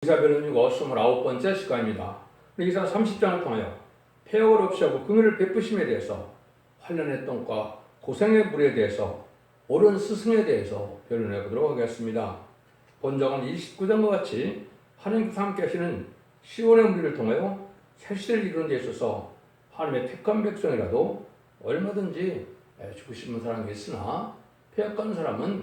이사별은 29번째 시간입니다. 이사 30장을 통하여 폐역을 없이 하고 긍휼을 베푸심에 대해서 환난의 똥과 고생의 물에 대해서 옳은 스승에 대해서 변론해 보도록 하겠습니다. 본장은 29장과 같이 하나님께서 함께 하시는 시온의 무리를 통하여 새 시대를 이루는 데 있어서 하나님의 택한 백성이라도 얼마든지 죽으시는 사람이 있으나 폐역한 사람은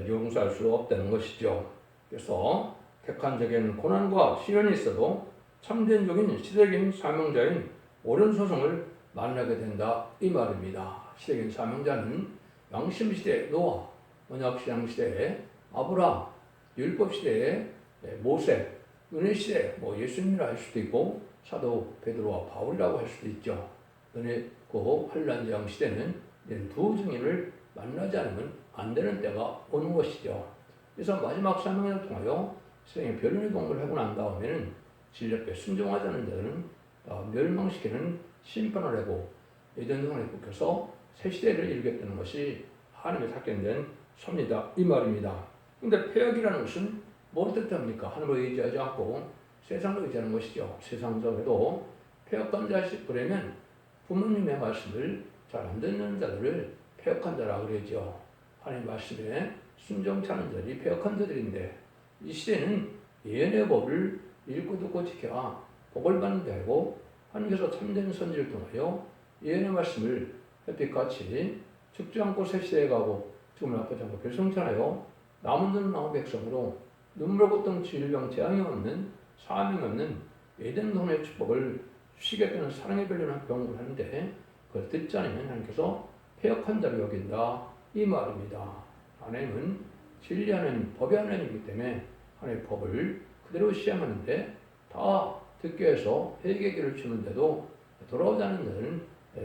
용서할 수 없다는 것이죠. 그래서 택한 자에게는 고난과 시련이 있어도 참된 종인 시대적인 사명자인 옳은 소송을 만나게 된다 이 말입니다. 시대적인 사명자는 양심시대 노아, 언약신앙시대에 아브라함, 율법시대에 모세, 은혜시대 예수님이라 할 수도 있고 사도 베드로와 바울이라고 할 수도 있죠. 은혜고 환난제왕 시대는 이런 두 증인을 만나지 않으면 안 되는 때가 오는 것이죠. 그래서 마지막 사명을 통하여 세상에 변론의 공부를 하고 난 다음에는 진리에 순종하지 않는 자들은 멸망시키는 심판을 하고 예전성을 회복해서 새 시대를 이루겠다는 것이 하나님의 작정된 섭니다 이 말입니다. 그런데 폐역이라는 것은 뭘 뜻합니까? 하나님을 의지하지 않고 세상을 의지하는 것이죠. 세상적에도 폐역한 자식 그러면 부모님의 말씀을 잘 안 듣는 자들을 폐역한 자라고 그러죠. 하나님 말씀에 순종치 않은 자들이 폐역한 자들인데 이 시대는 예언의 법을 읽고 듣고 지켜야 복을 받는 데고 하나님께서 참된 선지를 통하여 예언의 말씀을 햇빛같이 죽지 않고 새 시대에 가고 죽음을 앞하지 않고 결성천하여 남은 자는 남은 백성으로 눈물 고통 질병 재앙이 없는 사명이 없는 에덴 동의 축복을 주시겠다는 사랑의 변론한 병을 하는데 그걸 듣지 않으면 하나님께서 폐역한 자를 여긴다 이 말입니다. 하나님은 진리 하나님, 법의 하나님이기 때문에 하나님의 법을 그대로 시행하는데 다 듣게 해서 회개의 길을 주는데도 돌아오지 않는 자는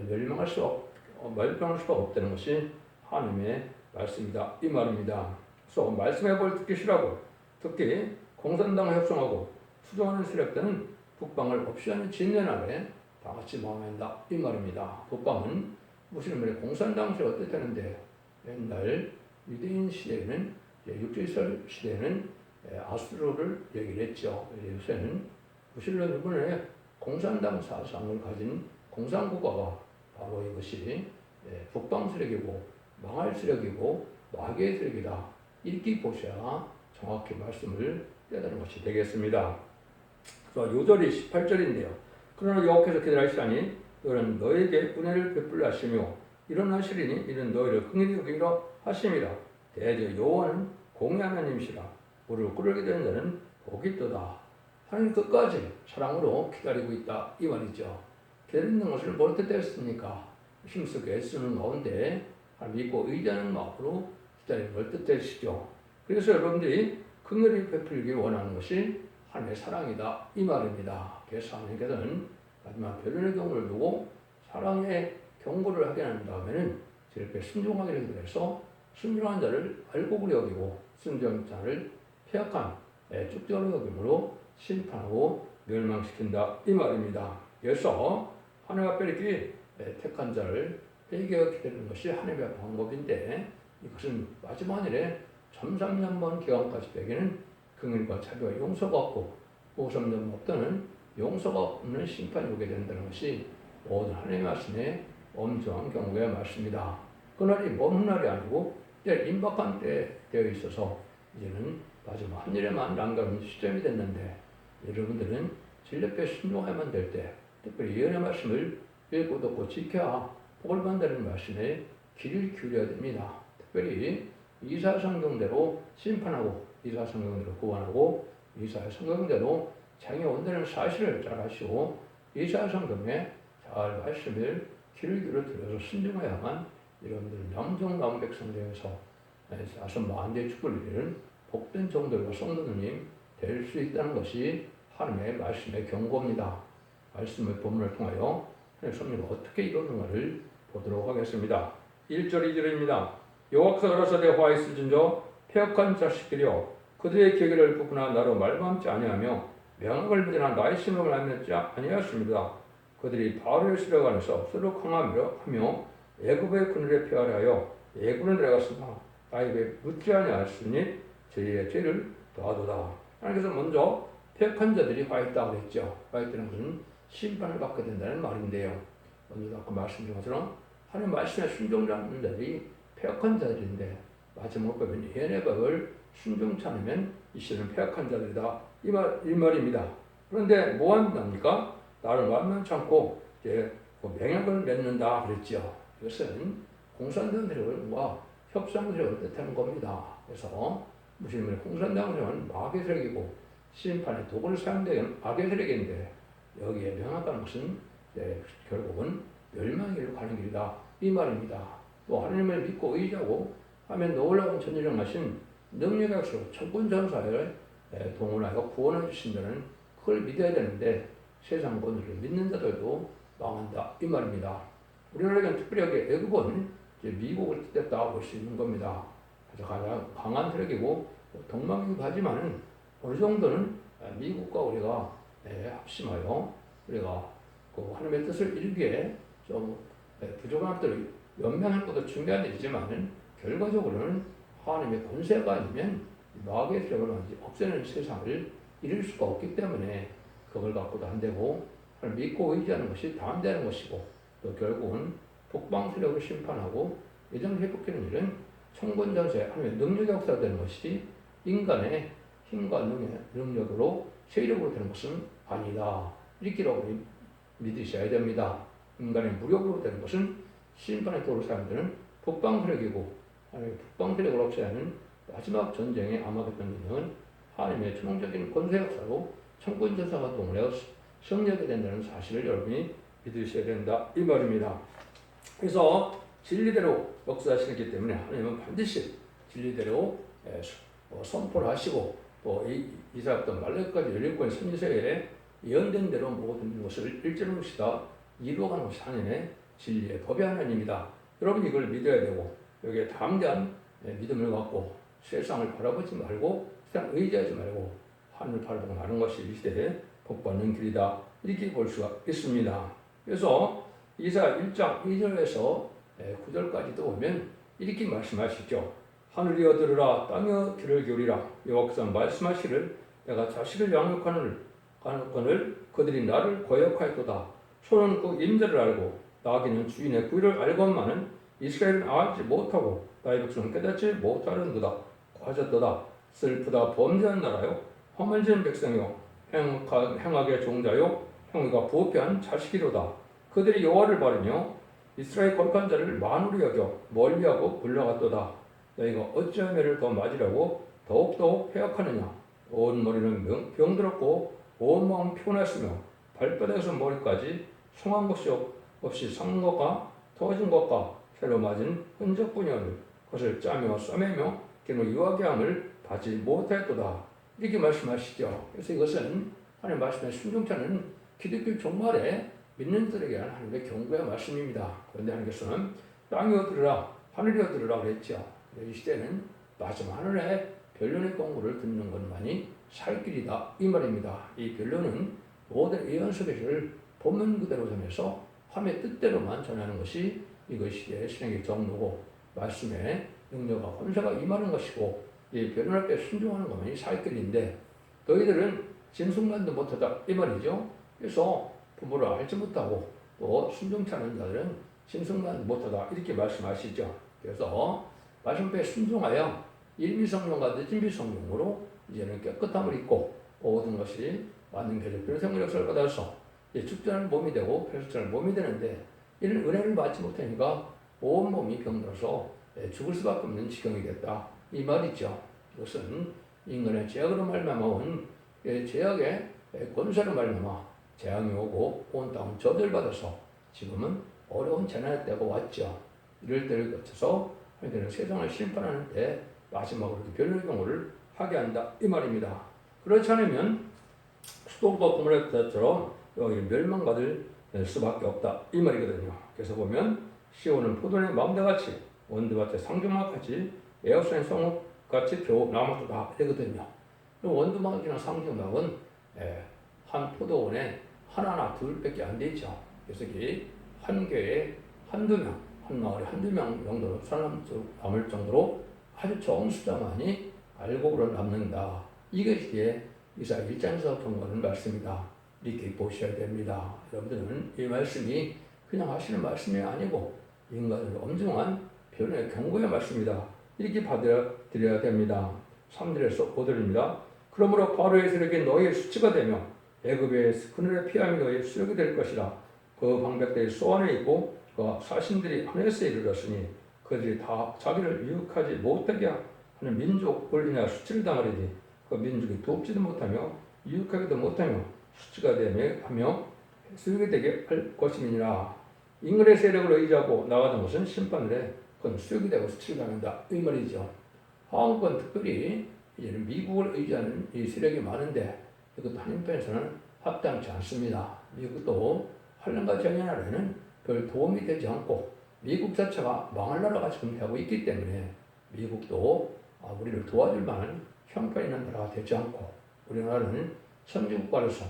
멸망할 수가 없다는 것이 하나님의 말씀이다 이 말입니다. 그래서 말씀의 법을 듣기 싫어하고 특히 공산당을 협성하고 투정하는 세력들은 북방을 없이 하는 진년 아래 다 같이 모함한다 이 말입니다. 북방은 무슬림들의 공산당 세력을 뜻하는데 옛날 유대인 시대에는 육조이스라엘 시대에는 아수르를 얘기를 했죠. 요새는 무슬림 이번에 공산당 사상을 가진 공산국가가 바로 이것이 북방 세력이고 망할 세력이고 마귀의 세력이다. 읽기 보셔야 정확히 말씀을 깨달은 것이 되겠습니다. 그래서 요절이 18절인데요. 그러나 여호와께서 기다리시라니 너는 너에게 은혜를 베풀려 하시며 일어나시리니 이는 너희를 긍휼히 여기려 하심이라. 대저 여호와는 공의 하나님이시라. 무릎 꿇게 되는 자는 복이 있도다. 하나님 끝까지 사랑으로 기다리고 있다 이 말이죠. 기다리는 것을 뭘 뜻했습니까? 힘쓰게 애쓰는 가운데 믿고 의지하는 마음으로 기다리는 걸 뜻하시죠. 그래서 여러분들이 긍휼히 베풀기 원하는 것이 하나님의 사랑이다 이 말입니다. 그래서 하나님께서는 마지막 변론의 경고를 두고 사랑의 경고를 하게 한 다음에는 저렇게 순종하기를 그래서 순종한 자를 알곡으로 여기고 순종한 자를 폐역한 쭉적으로 여김으로 심판하고 멸망시킨다 이 말입니다. 그래서 하나님 앞에 이렇게 택한 자를 회개하게 기다리는 것이 하나님의 방법인데 이것은 마지막 일에 점삼년번 기간까지 배기는 긍휼과 자비와 용서가 없고 오삼년 없다는 용서가 없는 심판이 오게 된다는 것이 모든 하나님의 말씀에 엄정한 경고의 말씀이다. 그날이 먼 훗날이 아니고 임박한 때 되어 있어서 이제는 마지막 한 일에만 남가는 시점이 됐는데 여러분들은 진리에 순종해야만 될 때 특별히 예언의 말씀을 읽고 듣고 지켜야 복을 받는다는 말씀에 귀를 기울여야 됩니다. 특별히 이사야 성경대로 심판하고 이사야 성경대로 구원하고 이사야 성경대로 장애 온다는 사실을 잘 아시고 이사야 성경에 잘 말씀을 귀를 기울여 들어서 순종해야만 여러분들 남종 남은 백성 중에서 아선 만대의 축복을 이루는 복된 종들과 성도님 될 수 있다는 것이 하나님의 말씀의 경고입니다. 말씀의 본문을 통하여 하나님의 섭리가 어떻게 이루어지는가를 보도록 하겠습니다. 1절 2절입니다. 여호와께서 가라사대 화 있을진저 폐역한 자식들이여 그들의 계기를 굽으나 나로 말밤지 아니하며 명확을 묻으나 나의 신음을 알지 아니하였습니다. 그들이 바로의 수력 안에서 서로 강하며 애굽의 그늘에 피하려 애굽에 들어갔으나 나에게 묻지 아니하였으니 저희의 죄를 더하도다. 하나님께서 먼저 패역한 자들이 화 있다고 했죠. 화 있다는 것은 심판을 받게 된다는 말인데요. 오늘도 아까 말씀드린 것처럼 하나님 말씀에 순종하는 자들이 패역한 자들인데 마지막 법은 예언의 법을 순종치 않으면 이 시대는 패역한 자들이다. 이 말입니다. 그런데 뭐 한답니까? 나를 만만치 않고 이제 맹약을 맺는다 그랬죠. 이것은 공산당 세력과 협상 세력을 뜻하는 겁니다. 그래서 무슬림의 공산당 세력은 마귀 세력이고 심판의 도구를 사용되는 악의 세력인데 여기에 명확한 것은 결국은 멸망의 길로 가는 길이다. 이 말입니다. 또 하나님을 믿고 의지하고 하면 놀라운 전쟁을 하신 능력의 악수로 천군천사를 동원하여 구원해 주신다는 그걸 믿어야 되는데 세상 권위를 믿는 자들도 망한다. 이 말입니다. 우리나라에는 특별하게 애국은 미국을 뜻했다 볼 수 있는 겁니다. 그래서 가장 강한 세력이고 동맹이기도 하지만은 어느 정도는 미국과 우리가 합심하여 우리가 그 하나님의 뜻을 이루기에 좀 부족한 것들을 연맹하는 것도 중요한 일이지만은 결과적으로는 하나님의 권세가 아니면 마귀의 세력을 완전히 없애는 세상을 이룰 수가 없기 때문에 그걸 갖고도 안 되고 하나님 믿고 의지하는 것이 담대하는 것이고 또 결국은 북방 세력을 심판하고 예정 회복하는 일은 천군전세 하나님의 능력의 역사가 되는 것이 인간의 힘과 능력으로 세력으로 되는 것은 아니다. 이렇게 우리 믿으셔야 됩니다. 인간의 무력으로 되는 것은 심판의 도를 사용되는 북방 세력이고 하나님의 북방 세력을 없애야 하는 마지막 전쟁의 아마겟돈 전쟁은 하나님의 최종적인 권세 역사로 천군전사가 동원하여 승리하게 된다는 사실을 여러분이 믿으셔야 된다. 이 말입니다. 그래서 진리대로 역사하시기 때문에 하나님은 반드시 진리대로 선포를 하시고 또 이사부터 말레까지 열린권 선지서에 예언된 대로 모든 것을 일절로 것이다 이루어가는 것이 하나님의 진리의 법의 하나님입니다. 여러분 이걸 믿어야 되고 여기에 담대한 믿음을 갖고 세상을 바라보지 말고 세상 의지하지 말고 하늘을 바라보고 가는 것이 이 시대에 복받는 길이다. 이렇게 볼 수가 있습니다. 그래서 이사 1장 2절에서 9절까지도 보면 이렇게 말씀하시죠. 하늘이여 들으라 땅이여 귀를 기울이라 여호와께서 말씀하시를 내가 자식을 양육하는 건을 그들이 나를 거역하였도다. 소는 그 임자를 알고 나귀는 주인의 구의를 알건만은 이스라엘은 알지 못하고 나의 백성은 깨닫지 못하는도다. 하셨도다. 슬프다 범죄한 나라요 허물진 백성이요 행악의 종자요 행위가 부패한 자식이로다. 그들이 여호와를 바르며 이스라엘 거룩한 자를 만우리 여겨 멀리하고 불러갔도다. 너희가 어찌하여 매를 더 맞으려고 더욱더욱 해악하느냐. 온 머리는 병들었고 온 마음 피곤했으며 발바닥에서 머리까지 송한 것이 없이 삭는 것과 터진 것과 새로 맞은 흔적뿐이오니 그것을 짜며 싸매며 기노 유하게 함을 받지 못하였도다. 이렇게 말씀하시죠. 그래서 이것은 하나님 말씀에 순종치 않은 기독교 종말에 믿는 자들에게 하나님의 경고의 말씀입니다. 그런데 하나님께서는 땅이여 들으라 하늘이여 들으라 그랬죠. 이 시대는 마지막 하늘의 변론의 공고를 듣는 것만이 살 길이다 이 말입니다. 이 변론은 모든 예언 소개를 본문 그대로 전해서 하나님의 뜻대로만 전하는 것이 이것이 신앙의 정로고 말씀에 능력과 권세가 임하는 것이고 이 변론 앞에 순종하는 것만이 살 길인데 너희들은 짐승만도 못하다 이 말이죠. 그래서 부모를 알지 못하고 또 순종치 않은 자들은 짐승만 못하다 이렇게 말씀하시죠. 그래서 말씀에 순종하여 일미성령과 늦은비성령으로 이제는 깨끗함을 입고 모든 것이 맞는 계적별 생물 역사를 받아서 축전할 몸이 되고 폐수전할 몸이 되는데 이런 은혜를 받지 못하니까 온 몸이 병들어서 죽을 수밖에 없는 지경이 됐다 이 말이죠. 이것은 인간의 죄악으로 말미암아 온 죄악의 권세로 말미암아 재앙이 오고 온 땅은 저주받아서 지금은 어려운 재난의 때가 왔죠. 이럴 때를 거쳐서 하나님은 세상을 심판하는 때 마지막으로 변론의 경우를 하게 한다 이 말입니다. 그렇지 않으면 수도가 고모라 때처럼 여기 멸망받을 수밖에 없다 이 말이거든요. 그래서 보면 시온은 포도의 마음대같이 원두밭의 상중막같이 에어스의 성읍같이 겨우 남았다 되거든요. 원두막이나 상중막은 한 포도원에 하나나 둘밖에 안 되죠. 그래서 한 교회에 한두 명, 한 마을에 한두 명 정도로 사람 남을 정도로 아주 적은 숫자만이 알곡으로 남는다. 이것이 이사야 1장에서 경고하는 말씀이다. 이렇게 보셔야 됩니다. 여러분들은 이 말씀이 그냥 하시는 말씀이 아니고 인간을 엄중한 변호의 경고의 말씀이다. 이렇게 받아들여야 됩니다. 3절에서 5절입니다. 그러므로 바로의 세력이 너희의 수치가 되며 애굽의 그늘의 피함이 너희의 수력이 될 것이라. 그 방백들이 소안에 있고 그 사신들이 하늘에서 이르렀으니 그들이 다 자기를 유혹하지 못하게 하는 민족을 인하여 수치를 당하리니 그 민족이 돕지도 못하며 유혹하기도 못하며 수치가 되며 수욕이 되게 할 것임이니라. 인간의 세력을 의지하고 나가는 것은 심판을 해 그건 수욕이 되고 수치를 당한다 이 말이죠. 한국은 특별히 이제는 미국을 의지하는 이 세력이 많은데 이것도 한편에서는 합당치 않습니다. 미국도 환란과 정의나라에는 별 도움이 되지 않고 미국 자체가 망할 나라가 지금 되고 있기 때문에 미국도 우리를 도와줄 만한 형편 있는 나라가 되지 않고 우리나라는 선진국가로서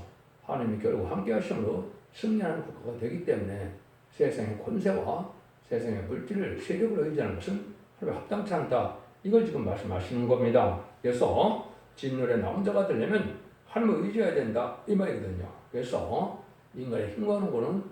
하나님이 결국 함께 하심으로 승리하는 국가가 되기 때문에 세상의 권세와 세상의 물질을 세력을 의지하는 것은 하나님의 합당치 않다. 이걸 지금 말씀하시는 겁니다. 그래서 진노의 남자가 되려면 하나님을 의지해야 된다 이 말이거든요. 그래서 인간의 힘과 노고는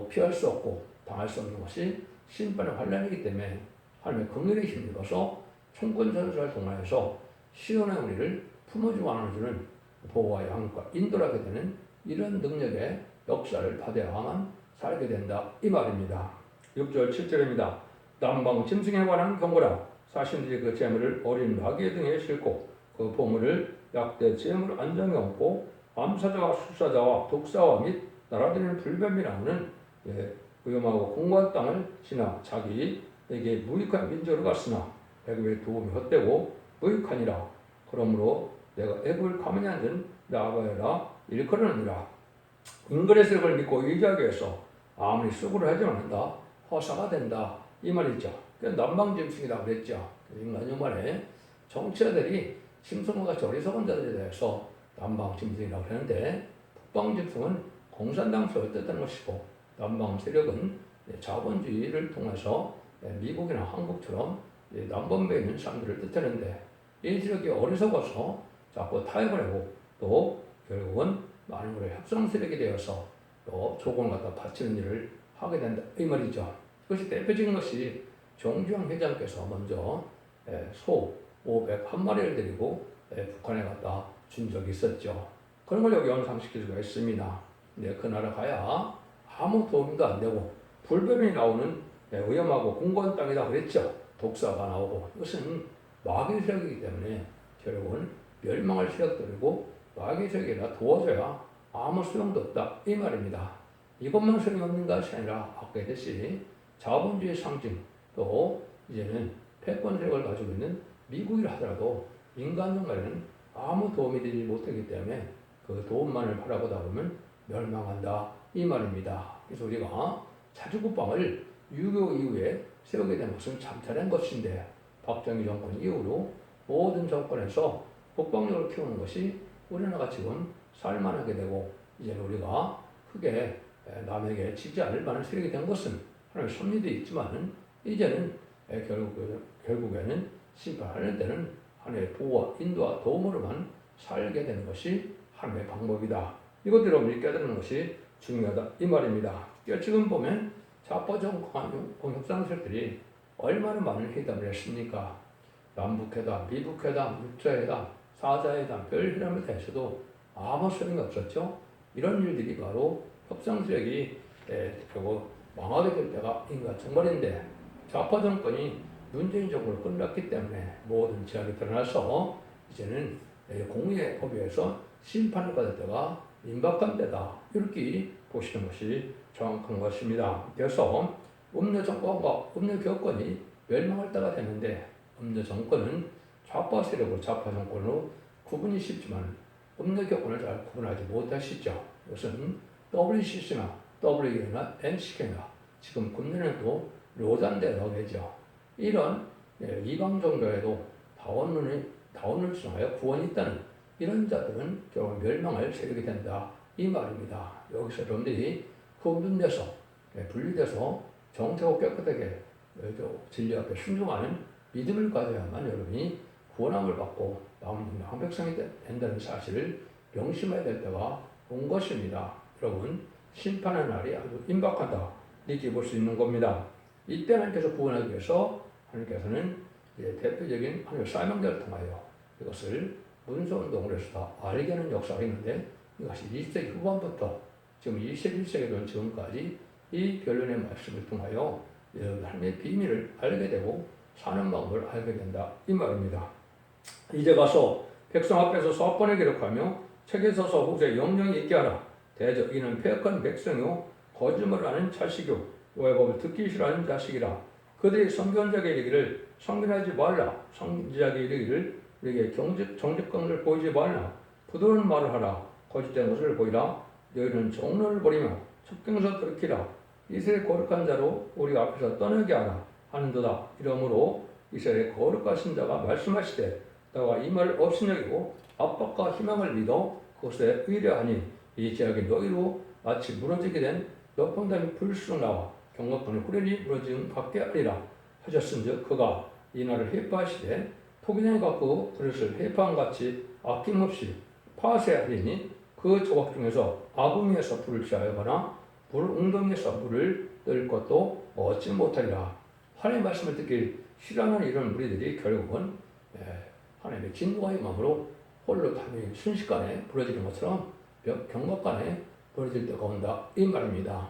피할 수 없고 당할 수 없는 것이 심판의 환란이기 때문에 하나님의 긍휼에 힘입어서 총권전술을 통하여서 시온의 우리를 품어주고 안아주는 보호와 양육과 인도를 하게 되는 이런 능력의 역사를 받아야만 살게 된다 이 말입니다. 6절 7절입니다. 남방 짐승에 관한 경고라. 사신들이 그 재물을 어린 나귀 등에 싣고 그 보물을 약대 재물 안장에 얹고 암사자와 술사자와 독사와 및 날아다니는 불뱀이라는 위험하고 공고한 땅을 지나 자기에게 무익한 민족으로 갔으나 애굽의 도움이 헛되고 무익하니라. 그러므로 내가 애굽을 가만히 앉은 나아가야라 일컬으느니라. 인간의 세력을 믿고 의지하기 위해서 아무리 수고를 하지 않는다 허사가 된다 이 말이죠. 남방짐승이라고 그랬죠. 인간 말에 정치자들이 짐승과 같이 어리석은 자들에 대해서 남방짐승이라고 하는데 북방짐승은 공산당 세력을 뜻하는 것이고 남방 세력은 자본주의를 통해서 미국이나 한국처럼 남범배에 있는 사람들을 뜻하는데 이 세력이 어리석어서 자꾸 타협을 하고 또 결국은 많은 걸로 협상 세력이 되어서 또 조공을 갖다 바치는 일을 하게 된다 이 말이죠. 그것이 대표적인 것이 정주영 회장께서 먼저 소 501마리를 데리고 북한에 갖다 준 적이 있었죠. 그런 걸 여기 연상시킬 수가 있습니다. 그 나라 가야 아무 도움도 안 되고 불뱀이 나오는 위험하고 공고한 땅이다 그랬죠. 독사가 나오고 이것은 마귀 세력이기 때문에 결국은 멸망할 세력들이고 마귀 세력이라 도와줘야 아무 소용도 없다 이 말입니다. 이것만 소용이 없는 것이 아니라 아까 했듯이 자본주의 상징 또 이제는 패권 세력을 가지고 있는 미국이라 하더라도 인간 정말에는 아무 도움이 되지 못하기 때문에 그 도움만을 바라보다 보면 멸망한다 이 말입니다. 그래서 우리가 자주국방을 6.25 이후에 세우게 된 것은 참잘한 것인데 박정희 정권 이후로 모든 정권에서 국방력을 키우는 것이 우리나라가 지금 살만하게 되고 이제 우리가 크게 남에게 지지 않을 만한 세력이 된 것은 하나님의 섭리도 있지만 이제는 결국에는 심판하는 때는 하나님의 보호와 인도와 도움으로만 살게 되는 것이 하나님의 방법이다. 이것들을 우리 깨닫는 것이 중요하다 이 말입니다. 지금 보면 좌파정 공협상 세력들이 얼마나 많은 회담을 했습니까? 남북회담, 미북회담, 육자회담, 사자회담, 별회담에 대해서도 아무 소용이 없었죠. 이런 일들이 바로 협상 세력이 결국 망하게 될 때가 인간 정말인데 좌파 정권이 문재인 정부를 끝났기 때문에 모든 제약이 드러나서 이제는 공의의 법에서 심판을 받을 때가 임박한 때다 이렇게 보시는 것이 정확한 것입니다. 그래서 음료 정권과 음료 교권이 멸망할 때가 되는데 음료 정권은 좌파 세력으로 좌파 정권으로 구분이 쉽지만 음료 교권을 잘 구분하지 못하시죠. 이것은 WCC나 WU나 NCK나 지금 국내는 또 로잔대라고 하죠. 이런 이방 종교에도 다원을 통하여 구원이 있다는 이런 자들은 결국 멸망할 세력이 된다 이 말입니다. 여기서 여러분들이 구분돼서 분리돼서 정체고 깨끗하게 진리 앞에 순종하는 믿음을 가져야만 여러분이 구원함을 받고 남은 왕백성이 된다는 사실을 명심해야 될 때가 온 것입니다. 여러분, 심판의 날이 아주 임박하다 이렇게 볼 수 있는 겁니다. 이때 하나님께서 구원하기 위해서 하나님께서는 대표적인 하나님의 사명자를 통하여 이것을 문서운동을 해서 다 알게 하는 역사가 있는데, 이것이 20세기 후반부터 지금 21세기 된 지금까지 이 변론의 말씀을 통하여 하나님의 비밀을 알게 되고 사는 방법을 알게 된다 이 말입니다. 이제 가서 백성 앞에서 서번에 기록하며 책에 서서 후세 영영이 있게 하라. 대저 이는 패역한 백성이요 거짓말하는 자식이요 여호와의 법을 듣기 싫어하는 자식이라. 그들이 선견자에게 이르기를 선견하지 말라. 선지자에게 이르기를 우리에게 정직감을 보이지 말라. 부드러운 말을 하라. 거짓된 것을 보이라. 너희는 정론을 버리며 첩경서 들키라. 이스라엘 거룩한 자로 우리 앞에서 떠나게 하라 하는도다. 이러므로 이스라엘 거룩하신 자가 말씀하시되 너가 이 말을 없이 여기고 압박과 희망을 믿어 그것에 의뢰하니 이 지역이 너희로 마치 무너지게 된 높은 담이 불쑥 나와 경각하는 후련이 무너지는 밖에 아니라 하셨은즉 그가 이 날을 회파하시되 토기장이 갖고 그릇을 회파함같이 아낌없이 파쇄하리니 그 조각 중에서 아궁이에서 불을 취하여거나 불 웅덩이에서 물을 뜰 것도 얻지 못하리라. 하나님의 말씀을 듣기 싫어하는 이런 무리들이 결국은 하나님의 진노의 마음으로 홀로 담이 순식간에 부러지는 것처럼 경막간에 부러질 때가 온다 이 말입니다.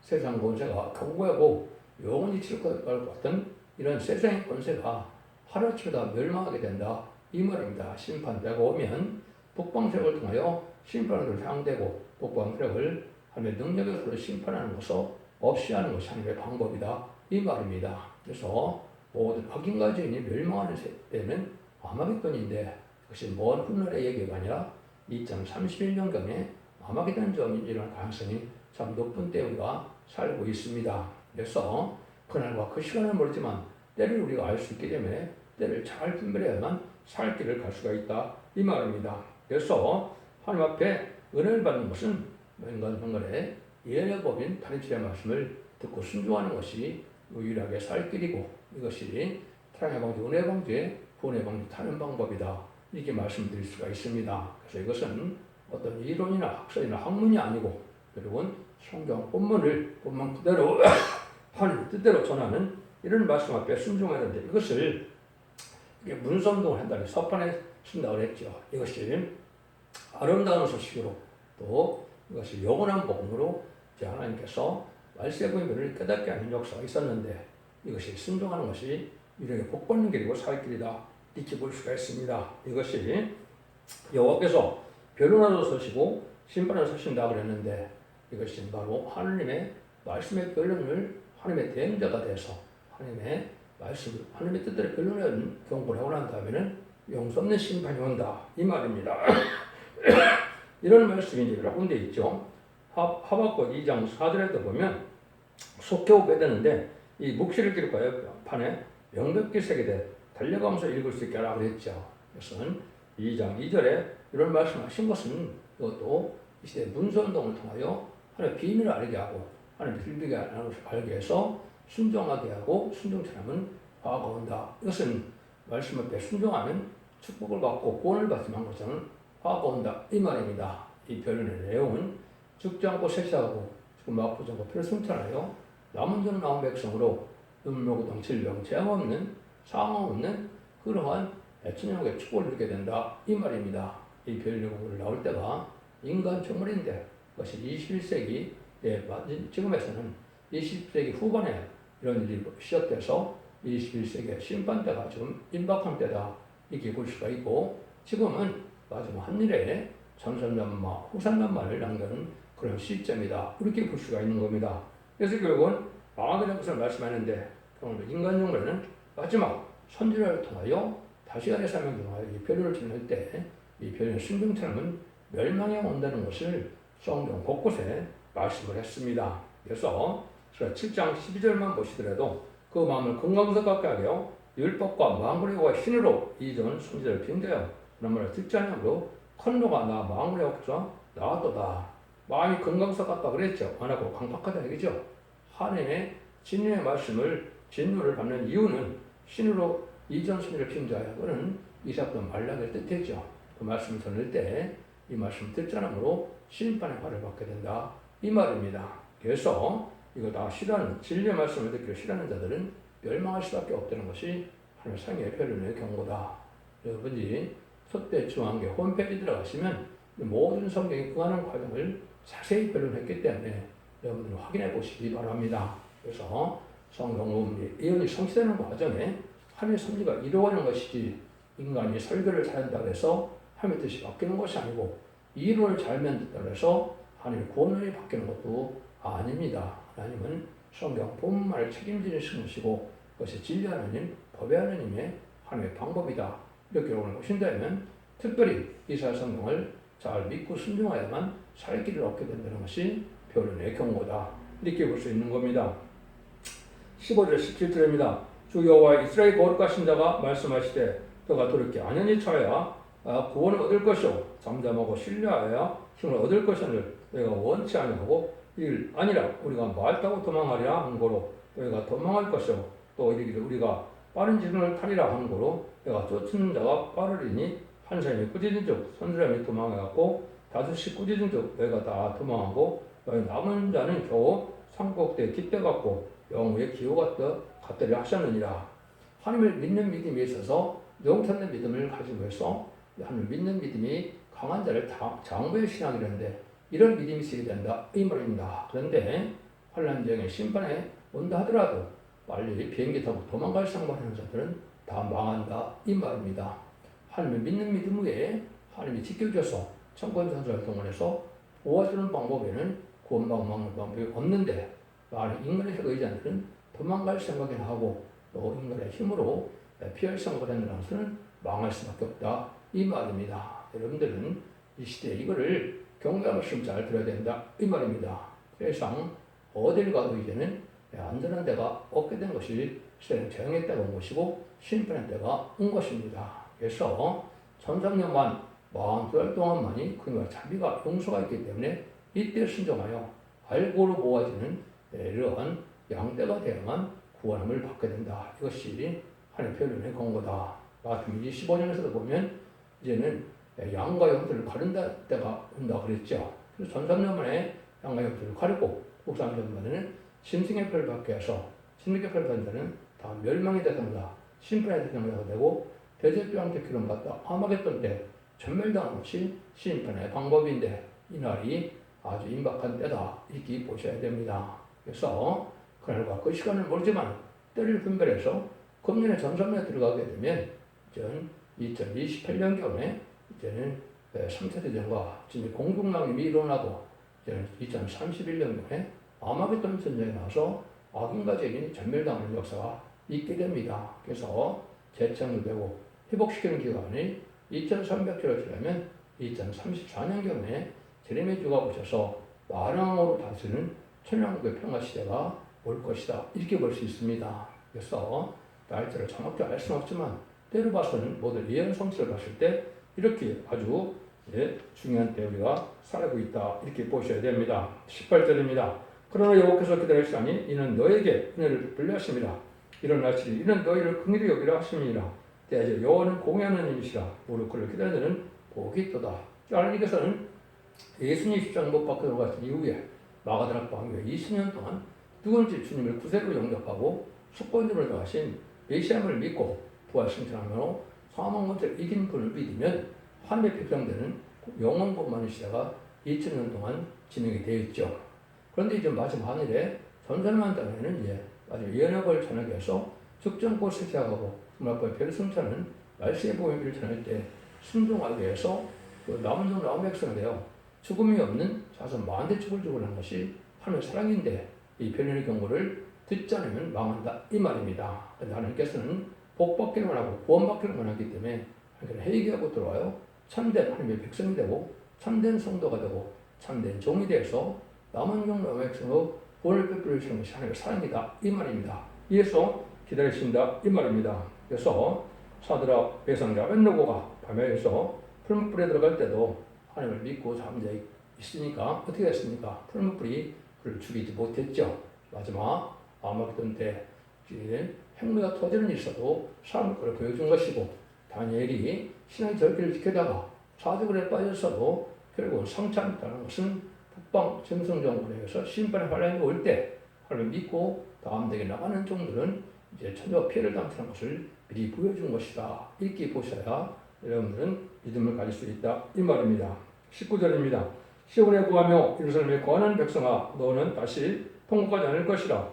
세상 권세가 견고하고 영원히 치를 것 같은 이런 세상의 권세가 하루아침에 멸망하게 된다 이 말입니다. 심판대가 오면 북방 세력을 통하여 심판을 향되고 북방 세력을 하나님의 능력으로 심판하는 것을 없이 하는 것이 하나님의 방법이다 이 말입니다. 그래서 모든 악인과 죄인이 멸망하는 때는 아마겟돈인데 그것이 먼 훗날의 얘기가 아니라 2031년경에 아마겟돈 점이 일어날 가능성이 참 높은 때 우리가 살고 있습니다. 그래서 그날과 그 시간은 모르지만 때를 우리가 알 수 있기 때문에 때를 잘 분별해야만 살 길을 갈 수가 있다 이 말입니다. 그래서 하나님 앞에 은혜를 받는 것은 인간의 예언의 법인 다니엘의 말씀을 듣고 순종하는 것이 유일하게 살 길이고 이것이 타락의 방지, 은혜의 방지, 구원의 방지 타는 방법이다 이렇게 말씀드릴 수가 있습니다. 그래서 이것은 어떤 이론이나 학설이나 학문이 아니고 결국은 성경 본문 그대로 하나님의 뜻대로 전하는 이런 말씀 앞에 순종해야 되는데 이것을 문서운동을 한다는 서판에 쓴다고 그랬죠. 이것이 아름다운 소식으로 또 이것이 영원한 복음으로 하나님께서 말세의 분별을 깨닫게 하는 역사가 있었는데 이것이 순종하는 것이 유일하게 복받는 길이고 살 길이다 이렇게 볼 수가 있습니다. 이것이 여호와께서 변론하러 서시고 심판을 서신다 그랬는데 이것이 바로 하나님의 말씀의 변론을 하나님의 대행자가 돼서 하나님의 말씀, 하나님의 뜻대로 변론하는 경고를 하고 난 다음에는 용서 없는 심판이 온다 이 말입니다. 이런 말씀이 이제 여러 군데 있죠. 하박국 2장 4절에도 보면 속해오게 되는데 이 묵시를 기록하여 판에 명백히 새기되 달려가면서 읽을 수 있게 하라 그랬죠. 그래서 2장 2절에 이런 말씀하신 것은 이것도 이 시대 문서운동을 통하여 하나님의 비밀을 알게 하고 하나님의 빌비게 알게 해서 순종하게 하고 순종처럼은 화가 온다. 이것은 말씀 앞에 순종하면 축복을 받고 구원을 받지만 것은 화가 온다 이 말입니다. 이 변론의 내용은 죽지 않고 쇠사하고 죽음 아프지 않고 피를 승천하여 남은 자는 나온 백성으로 눈물고동 질병 재앙 없는 상황 없는 그러한 천년의 축복을 누리게 된다 이 말입니다. 이 변론이 나올 때가 인간 정물인데 그것이 21세기 지금에서는 20세기 후반에 이런 일이 시작돼서 21세기의 심판때가 지금 임박한 때다 이렇게 볼 수가 있고 지금은 마지막 한일에 전선전마 후산전마를 남겨놓은 그런 시점이다 이렇게 볼 수가 있는 겁니다. 그래서 결국은 망하게 것을 말씀하는데 인간 영혼에는 마지막 선지자를 통하여 다시아의 사명을 통하여 이 변론을 진행할 때 이 변론의 순종처럼은 멸망에 온다는 것을 성경 곳곳에 말씀을 했습니다. 그래서 7장 12절만 보시더라도 그 마음을 건강서 갖게 하여 율법과 망군의 신으로 이전 선지자를 빙자여 그런 말을 듣지 않으므로 컨노가 나 망군의 옥에서 나왔도다. 마음이 건강서 같다 그랬죠. 안 하고 강팍하다 얘기죠. 하나님의 진리의 말씀을 진노를 받는 이유는 신으로 이전 선지자를 빙자하여 그는 이삭도 말락을 뜻했죠. 그 말씀을 전할 때 이 말씀 듣지 않으므로 심판의 화를 받게 된다 이 말입니다. 그래서 이거 다 싫어하는 진리의 말씀을 듣기를 싫어하는 자들은 멸망할 수밖에 없다는 것이 하나님의 상의 표현의 경고다. 여러분이 첫대 중앙교 홈페이지 들어가시면 모든 성경에 응하는 과정을 자세히 표현했기 때문에 여러분들 확인해 보시기 바랍니다. 그래서 성경 예언이 성취되는 과정에 하나님의 섭리가 이루어가는 것이지 인간이 설교를 잘한다고 해서 하나님의 뜻이 바뀌는 것이 아니고 이론을 잘 만든다고 해서 하나님의 구원론이 바뀌는 것도 아닙니다. 하나님은 성경 본문만을 책임지는 신이시고 그것이 진리 하나님, 법의 하나님의 하나님의 방법이다. 이렇게 오늘 오신다면 특별히 이스라엘 성경을 잘 믿고 순종하야만 살 길을 얻게 된다는 것이 표현의 경고다. 이렇게 볼 수 있는 겁니다. 15절 17절입니다. 주 여호와 이스라엘 거룩하신 자가 말씀하시되 너가 돌이켜 안연히 차야 구원을 얻을 것이요 잠잠하고 신뢰하여야 힘을 얻을 것이오늘 너희가 원치 아니하고 일 아니라 우리가 말 타고 도망하리라 한 거로 너희가 도망할 것이요 또 이르기를 우리가 빠른 지붕을 타리라 한 거로 내가 쫓는 자가 빠르리니 한 사람이 꾸짖은 즉 선 사람이 도망해갖고 다섯이 꾸짖은 즉 너희가 다 도망하고 너희 남은 자는 겨우 산꼭대에 깃대갖고 영후의 기호 같더리 하셨느니라. 하나님을 믿는 믿음에 있어서 영탄된 믿음을 가지고 해서 하나님을 믿는 믿음이 강한 자를 장부의 신앙이라는데 이런 믿음이 있어야 된다 이 말입니다. 그런데 환난쟁의 심판에 온다 하더라도 빨리 비행기 타고 도망갈 생각하는 자들은 다 망한다 이 말입니다. 하나님을 믿는 믿음 외에 하나님이 지켜줘서 천권천사를 동원해서 도와주는 방법에는 구원받는 방법이 없는데 많은 인간의 의지자들은 도망갈 생각이나 하고 또 인간의 힘으로 피할 생각을 한다는 것은 망할 수밖에 없다 이 말입니다. 여러분들은 이 시대에 이거를 경고의 말씀 잘 들어야 된다 이 말입니다. 세상 어딜 가도 이제는 안전한 데가 없게 된 것이 시대는 재앙의 때가 온 것이고 심판의 때가 온 것입니다. 그래서 천상년만 42달 동안만이 그와 자비가 용서가 있기 때문에 이때 순종하여 알고로 모아지는 이러한 양떼가 되어야만 구원함을 받게 된다. 이것이 하나님의 표현의 권고다. 마태복음 25장에서도 보면 이제는 양과 염소를 가른다 때가 온다 그랬죠. 그래서 전삼년 만에 양과 염소를 가르고 국삼년 만에는 짐승의 표를 받게 해서 짐승의 표를 받는 자는 다 멸망의 대상이다. 심판의 대상이가 되고 대제병 기름 받다 아마겟돈 때 전멸당하는 것이 심판의 방법인데 이날이 아주 임박한 때다 이렇게 보셔야 됩니다. 그래서 그날과 그 시간을 모르지만 때를 분별해서 금년에 전삼년에 들어가게 되면 2028년경에 이제는 3차 대전과 지금 공동방임이 일어나고 이제는 2031년경에 아마겟돈 전쟁이 나서 악인과 죄인이 전멸당하는 역사가 있게 됩니다. 그래서 재창조되고 회복시키는 기간이 2300주를 지나면 2034년경에 제레미야 주가 오셔서 만왕으로 다스리는 천년국의 평화시대가 올 것이다. 이렇게 볼 수 있습니다. 그래서 날짜를 정확히 알 수는 없지만 때로 봐서는 모든 예언 성취를 봤을 때 이렇게 아주 중요한 때 우리가 살고 있다. 이렇게 보셔야 됩니다. 18절입니다. 그러나 여호와께서 기다릴 시간이 이는 너에게 은혜를 베풀려 하심이라. 이런 날씨를 이는 너희를 긍휼히 여기라 하심이라. 대제 여호와는 공의하는 이시라. 무릎 꿇을 기다리는 복이 있도다. 하나님께서는 예수님 십자가 못 박혀 들어갔을 이후에 마가다락 방위에 20년 동안 누군지 주님을 구세로 영접하고 속건적으로 들어가신 메시아를 믿고 부활 승천하므로 사망 문제를 이긴 분을 믿으면 하늘의 백성되는 영원 복만의 시대가 2000년 동안 진행이 되어 있죠. 그런데 이제 마지막 하늘에 전설만 땅에는 마지막 예언을 전하게 해서 적정꽃을 시작하고 주말과 별승천은 말세의 복음을 전할 때 순종하기 위해서 그 남은 종 남은 백성이 되어 죽음이 없는 자손 만대 축을 주고는 것이 하나님의 사랑인데 이 변론의 경고를 듣지 않으면 망한다 이 말입니다. 하나님께서는 복받기를 원하고 구원받기를 원하기 때문에 회개하고 들어와요. 참된 하나님의 백성이 되고 참된 성도가 되고 참된 종이 되어서 남은 종 남은 백성으로 구원을 베풀어주시는 것이 하나님의 사랑이다 이 말입니다. 이에서 기다리신다 이 말입니다. 그래서 사드락 배상자 벤노고가 밤에서 풀무불에 들어갈 때도 하나님을 믿고 잠자 있으니까 어떻게 했습니까? 풀무불이 그를 죽이지 못했죠. 마지막 아마겟돈 때 핵무기가 터지는 일이 있어도 사람을 그걸 보여준 것이고 다니엘이 신의 절기를 지키다가 사직을에 빠졌어도 결국은 성취한다는 것은 북방 점성정권에 의해서 심판의 환란이 올 때 하나님을 믿고 다음되게 나가는 종들은 이제 천대와 피해를 당하는 것을 미리 보여준 것이다. 이렇게 보셔야 여러분들은 믿음을 가질 수 있다. 이 말입니다. 19절입니다. 시온에 구하며 예루살렘에 거하는 백성아 너는 다시 통곡하지 않을 것이라.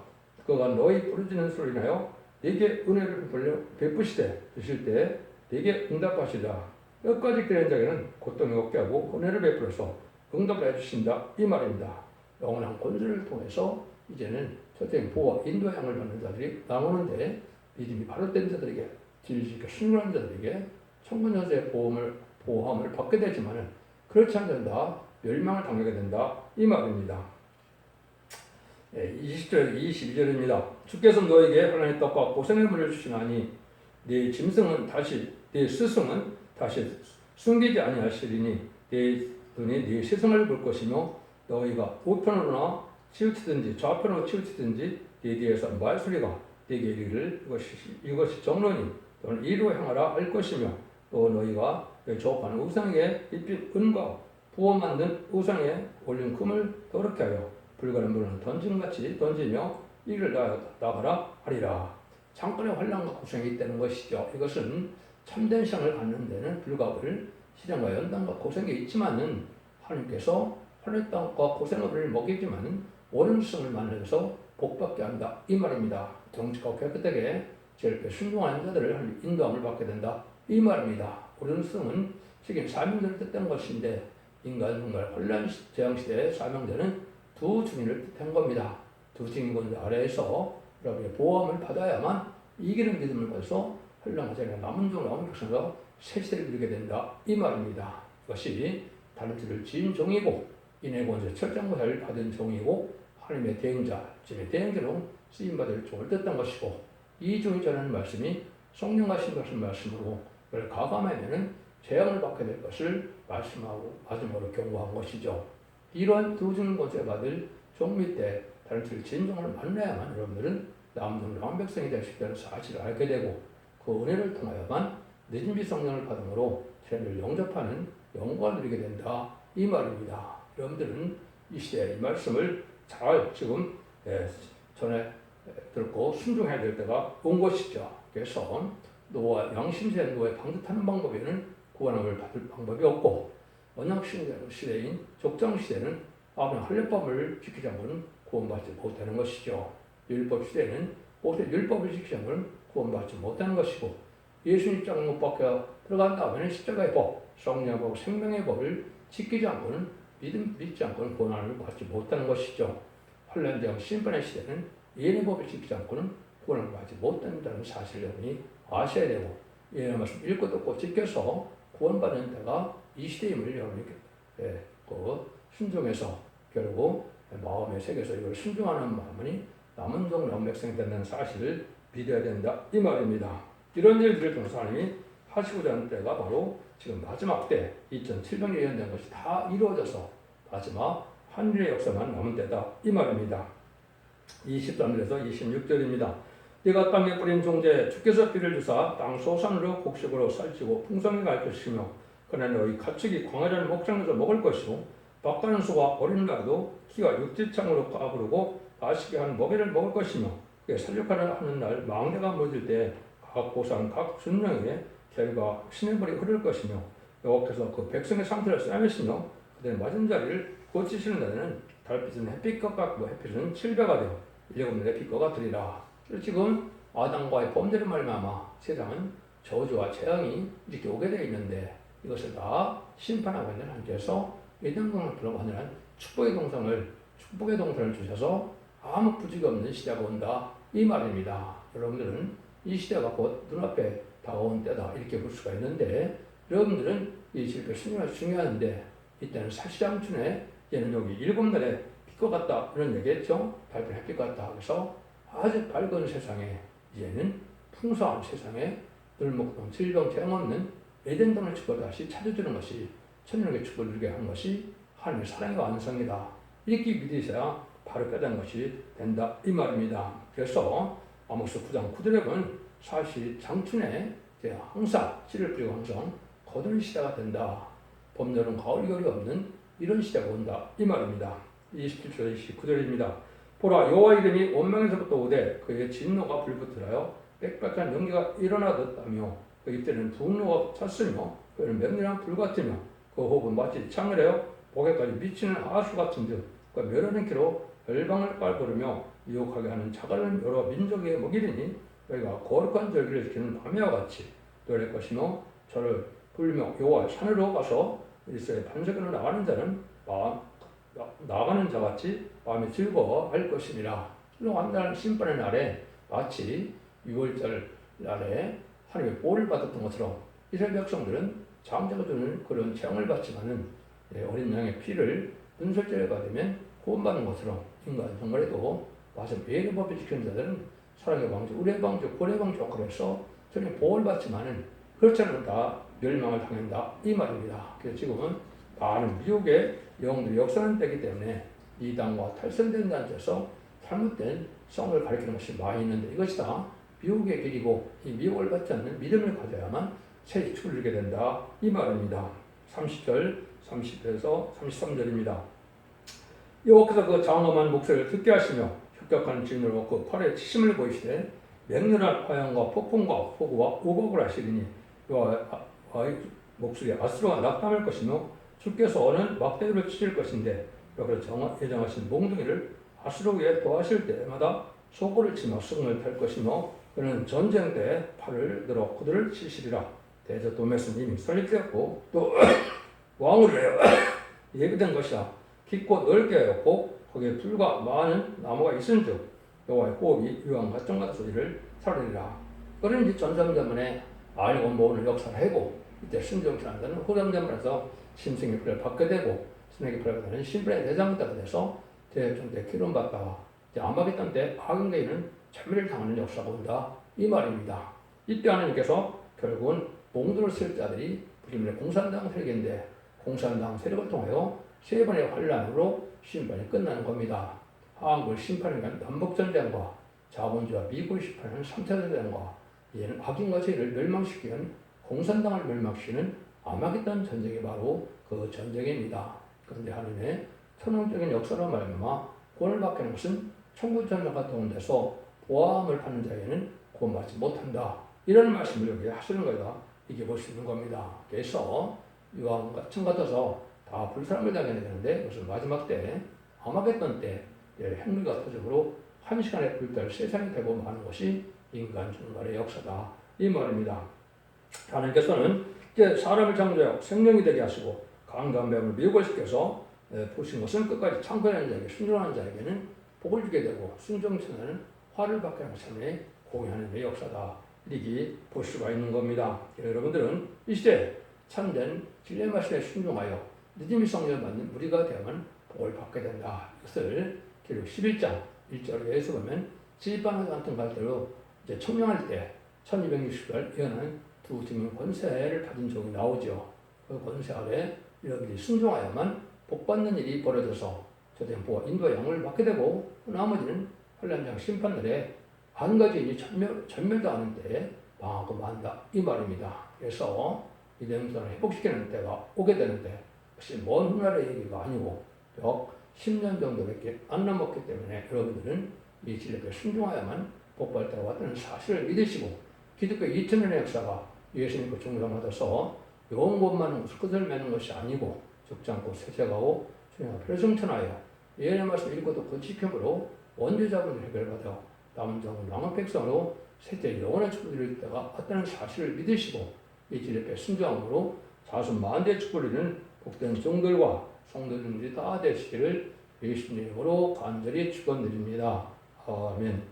그가 너희 부르짖는 소리로 인하여 네게 은혜를 베푸시되 드실 때 네게 응답하시다. 끝까지 기다리는 자에게는 고통이 없게 하고 은혜를 베풀어서 응답을 해주신다. 이 말입니다. 영원한 권세를 통해서 이제는 저택 보호와 인도양을 받는 자들이 나오는데 믿음이 바로 된 자들에게 진리지켜 순종하는 자들에게 천군천사의 보호함을 받게 되지만 그렇지 않는 다 멸망을 당하게 된다. 이 말입니다. 20절, 22절입니다. 주께서 너에게 하나님의 떡과 고생의 물을 주시나니 네 짐승은 다시 네 스승은 다시 숨기지 아니하시리니 네 눈이 네 세상을 볼 것이며 너희가 우편으로나 치우치든지 좌편으로 치우치든지 네 뒤에서 말소리가 네게 이르기를 이것이 정론이 너는 이리로 향하라 할 것이며 또 너희가 조업하는 우상에게 입힌 은과 부어 만든 우상에 올린 금을 더럽게 하여 불가는 물은 던짐같이 던지며 이를 나가라 하리라. 잠깐의 환난과 고생이 있다는 것이죠. 이것은 참된 신앙을 갖는 데는 불가불 시련과 연단과 고생이 있지만은 하나님께서 하늘의 땅과 고생을 먹이지만은 옳은 스승을 만나서 복받게 한다. 이 말입니다. 정직하고 깨끗하게 제일 순종하는 자들을 인도함을 받게 된다. 이 말입니다. 옳은 스승은 지금 사명대를 뜻하는 것인데 인간 혼란 재앙시대의 사명대는 두 증인을 뜻한 겁니다. 두 증인권 아래에서 여러분의 보호함을 받아야만 이기는 믿음을 가져서 혼란하지 않은 남은 종 남은 백성과 세세를 이루게 된다. 이 말입니다. 이것이 달란트를 지은 종이고 인의 권세 철장고사를 받은 종이고 하나님의 대행자, 짐의 대행자로 쓰임받을 종을 뜻한 것이고 이 종이 전하는 말씀이 성령과 신박한 말씀으로 그걸 가감하면 재앙을 받게 될 것을 말씀하고 마지막으로 경고한 것이죠. 이러한 두 증인 권세 받을 종 밑에 달란트를 지은 종을 만나야만 여러분들은 남은 종 백성이 될 수 있다는 사실을 알게 되고 그 은혜를 통하여만 늦은 비 성령을 받음으로 죄를 영접하는 영광을 누리게 된다. 이 말입니다. 여러분들은 이 시대에 이 말씀을 잘 지금 전에 듣고 순종해야 될 때가 온 것이죠. 그래서 노아 양심세 노아의 방득하는 방법에는 구원함을 받을 방법이 없고 언약 시대인 족장 시대는 아브라함 할례법을 지키지 않고는 구원받지 못하는 것이죠. 율법 시대는 모세 율법을 지키지 않고는 구원받지 못하는 것이고 예수님 입장은 못 박혀 들어간 다음에는 십자가의 법, 성령의 법, 생명의 법을 지키지 않고는 믿지 않고는 구원을 받지 못하는 것이죠. 환란 재앙 심판의 시대는 예언의 법을 지키지 않고는 구원을 받지 못한다는 사실을 여러분이 아셔야 되고 예언의 말씀 읽고 듣고 지켜서 구원받는 때가 이 시대임을 여러분이 순종해서 결국 마음의 세계에서 이걸 순종하는 마음이 남은 종 남은 백성이 된다는 사실을 믿어야 된다. 이 말입니다. 이런 일들을 통해서 하나님이 하시고자 하는 때가 바로 지금 마지막 때 2700년 예언된 것이 다 이루어져서 마지막 한일의 역사만 남은 때다. 이 말입니다. 23절에서 26절입니다. 네가 땅에 뿌린 종제 주께서 비를 주사 땅 소산으로 곡식으로 살찌고 풍성히 갈 것이며 그러나 너희 가축이 광야라는 목장에서 먹을 것이고 박가는 소가 어린 날도 키가 육지창으로 까부르고 아시게 한 먹이를 먹을 것이며 살육하는 날 망대가 무너질 때 각 고산 각 순령에게 결과 시냇물이 흐를 것이며 여호와께서 그 백성의 상태를 쌓으시며 그들의 맞은 자리를 고치시는 날에는 달빛은 햇빛과 같고 햇빛은 7배가 되어 7날 햇빛과 같으리라. 지금 아담과의 범죄를 말미암아 세상은 저주와 재앙이 이렇게 오게 되어 있는데 이것을 다 심판하고 있는 하나님께서 에덴동을 불러가는 축복의 동산을 주셔서 아무 부족이 없는 시대가 온다. 이 말입니다. 여러분들은 이 시대가 곧 눈앞에 다가온 때다. 이렇게 볼 수가 있는데 여러분들은 이 실패 순종이 중요한데 이때는 사시장춘에 얘는 여기 7날에 빛과 같다. 이런 얘기했죠. 밝은 햇빛 같다. 그래서 아주 밝은 세상에 이제는 풍성한 세상에 늘목동 질병 재앙 없는 에덴동의 축복을 다시 찾아주는 것이 천년의 축복을 누리게 하는 것이 하나님의 사랑의 완성이다. 이렇게 믿으셔야 바로 깨닫는 것이 된다. 이 말입니다. 그래서 아모스 9장 9절에는 사실 장춘에 그때 항상 씨를 뿌리고 항상 거두는 시대가 된다. 봄, 여름, 가을, 겨울이 없는 이런 시대가 온다. 이 말입니다. 27절, 29절입니다. 보라, 여호와 이름이 원망에서부터 오되 그의 진노가 불붙으라요 빽빽한 연기가 일어나듯하며 그 입대는 분노가 찼으며 그는 맹렬한 불 같으며 그 호흡은 마치 창을해요 목에까지 미치는 하수 같은 듯 그 멸하는 키로 열방을 깔보르며 유혹하게 하는 자갈은 여러 민족의 먹이리니 너희가 거룩한 절기를 지키는 밤이와 같이 노래할 것이며 저를 불며 여호와의 산으로 가서 이스라엘 반석으로 나가는 자는 나가는 자같이 마음이 즐거워할 것입니다. 완전한 심판의 날에 마치 6월절 날에 하나님의 보호를 받았던 것처럼 이스라엘 백성들은 장자가 주는 그런 재앙을 받지만은 어린 양의 피를 분설절에 받으면 구원받는 것처럼 인간 정말에도 마침 예의 법을 지키는 자들은 사랑의 방주, 의의 방주, 고의 방주 그래서 저는 보호를 받지만은 그렇지 않으면 다 멸망을 당한다 이 말입니다. 그래서 지금은 많은 미국의 영웅들이 역사하는 때이기 때문에 이단과 탈선된 단체에서 잘못된 성을 가리키는 것이 많이 있는데 이것이 다 미국의 길이고 이 미혹을 받지 않는 믿음을 가져야만 새 축을 이루게 된다 이 말입니다. 30절, 30절에서 33절입니다. 여호와께서 그 장엄한 목소리를 듣게 하시며 혁격한 진으로 그 팔에 치심을 보이시되 맹렬한 화양과 폭풍과 폭우와 우박을 하시리니 여호와의 목소리에 아수르가 낙담할 것이며 주께서 오는 막대기를 치실 것인데 여호와께서 예정하신 몽둥이를 아수르 위에 도하실 때마다 소고를 치며 승을 탈 것이며 그는 전쟁 때 팔을 들어 그들을 치시리라. 대저돔에서는 이미 설립되었고 또 왕으로 해요 예비된 것이라. 깊고 넓게 하였고 거기에 불과 많은 나무가 있은즉 여호와의 호흡이 유황 같은 같은 소리를 살리리라. 그런 이제 전삼자문에 알고 모으는 역사를 하고 이때 순종신한다는 후삼자문에서 심승의 피를 받게 되고 신에게 피를 받는 신분의 대장자가 돼서 대전 때 기름받다가 아마겟돈 때 하근계인은 참미를 당하는 역사가 온다 이 말입니다. 이때 하나님께서 결국은 몽들을 쓸 자들이 부임의 공산당 세력인데 공산당 세력을 통하여 세 번의 환란으로 심판이 끝나는 겁니다. 한국을 심판하는 남북전쟁과 자본주의와 미국을 심판하는 3차 전쟁과 이제는 악인과 죄를 멸망시키는 공산당을 멸망시키는 아마겟돈 전쟁이 바로 그 전쟁입니다. 그런데 하나님의 천왕적인 역사로 말미암아 구원을 받게 하는 것은 천국 전쟁 같은 데서 보암을 받는 자에게는 구원받지 못한다. 이런 말씀을 여기 하시는 거다. 이게 볼 수 있는 겁니다. 그래서 이와 같은 같아서 다 불사람을 당해야 되는데 무슨 마지막 때 아마겟돈 때 핵물과 터져으로 한 시간에 불달 세상이 되고 마는 것이 인간 종말의 역사다 이 말입니다. 하나님께서는 이제 사람을 창조하여 생명이 되게 하시고 강간 뱀을 미혹을 시켜서 보신 것은 끝까지 창건하는 자에게 순종하는 자에게는 복을 주게 되고 순종천하는 화를 받게 하는 것을 공유하는 데 역사다 이렇게 볼 수가 있는 겁니다. 여러분들은 이 시대 참된 진리의 말씀에 순종하여 믿음의 성령을 받는 우리가 되면 복을 받게 된다. 이것을 기록 11장 1절에서 보면 지휘반과 같은 갈대로 이제 청명할 때 1260절 예언하는 두 증인 권세를 가진 종이 나오죠. 그 권세 아래 여러분들이 순종하여만 복받는 일이 벌어져서 저된 보아 인도의 영을 받게 되고 나머지는 환란장 심판날에 한 가지 전멸당하는 때에 망하고 만다 이 말입니다. 그래서 이 명성을 회복시키는 때가 오게 되는데 역시 먼 훗날의 얘기가 아니고 약 10년 정도밖에 안 남았기 때문에 여러분들은 이 진리에 순종하야만 복받을 때가 왔다는 사실을 믿으시고 기독교 2000년의 역사가 예수님과 중상받아서 영원만은 것을 끝을 맺는 것이 아니고 죽지 않고 세세가고 주님과 별성천하여 예언의 말씀 읽고도 그 지킴으로 원죄자분을 해결받아 남은 자는 남은 백성으로 세대 영원한 축복을 이룰 때가 왔다는 사실을 믿으시고 이 진리에 순종함으로 자손 만대의 축복을 이루는 복된 종들과 성도들이 다 되시기를 예수님의 이름으로 간절히 축원드립니다. 아멘.